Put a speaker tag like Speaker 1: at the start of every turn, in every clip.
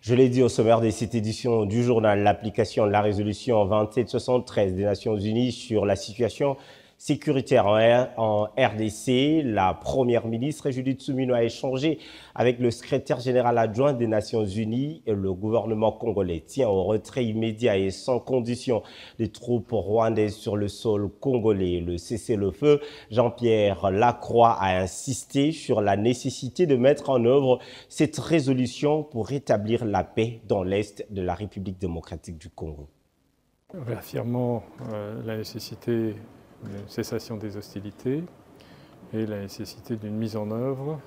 Speaker 1: Je l'ai dit au sommaire de cette édition du journal, l'application de la résolution 2773 des Nations Unies sur la situation sécuritaire en RDC. La première ministre Judith Suminho a échangé avec le secrétaire général adjoint des Nations Unies. Le gouvernement congolais tient au retrait immédiat et sans condition des troupes rwandaises sur le sol congolais. Le cessez-le-feu, Jean-Pierre Lacroix a insisté sur la nécessité de mettre en œuvre cette résolution pour rétablir la paix dans l'est de la République démocratique du Congo.
Speaker 2: Réaffirmant la nécessité d'une cessation des hostilités et la nécessité d'une mise en œuvre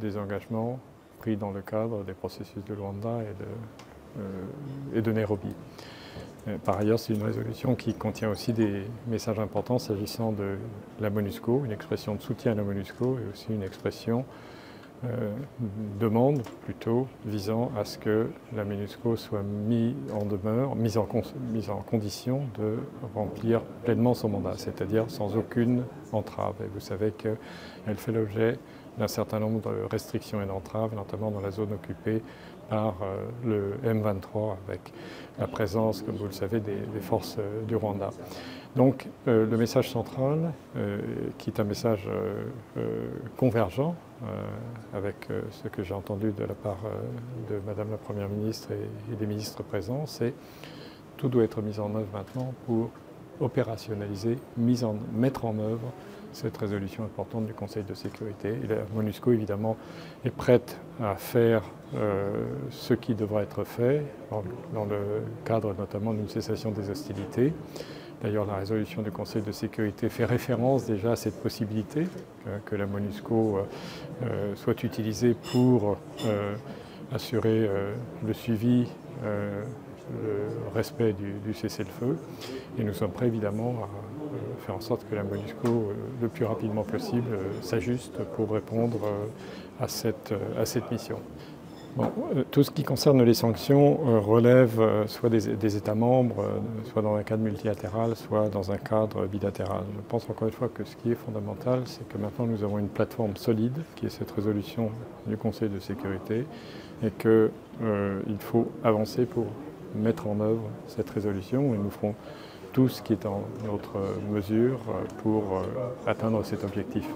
Speaker 2: des engagements pris dans le cadre des processus de Luanda et de Nairobi. Par ailleurs, c'est une résolution qui contient aussi des messages importants s'agissant de la MONUSCO, une expression de soutien à la MONUSCO et aussi une expression demande plutôt visant à ce que la MONUSCO soit mise en condition de remplir pleinement son mandat, c'est-à-dire sans aucune entrave. Et vous savez qu'elle fait l'objet d'un certain nombre de restrictions et d'entraves, notamment dans la zone occupée par le M23, avec la présence, comme vous le savez, des forces du Rwanda. Donc le message central, qui est un message convergent avec ce que j'ai entendu de la part de Madame la Première ministre et des ministres présents, c'est tout doit être mis en œuvre maintenant pour opérationnaliser, mettre en œuvre cette résolution importante du Conseil de sécurité. Et la MONUSCO, évidemment, est prête à faire ce qui devra être fait dans le cadre notamment d'une cessation des hostilités. D'ailleurs, la résolution du Conseil de sécurité fait référence déjà à cette possibilité que la MONUSCO soit utilisée pour assurer le suivi, le respect du cessez-le-feu. Et nous sommes prêts évidemment à faire en sorte que la MONUSCO, le plus rapidement possible, s'ajuste pour répondre à cette mission. Bon, tout ce qui concerne les sanctions relève soit des États membres, soit dans un cadre multilatéral, soit dans un cadre bilatéral. Je pense encore une fois que ce qui est fondamental, c'est que maintenant nous avons une plateforme solide, qui est cette résolution du Conseil de sécurité, et qu'il faut avancer pour mettre en œuvre cette résolution, et nous ferons tout ce qui est en notre mesure pour atteindre cet objectif.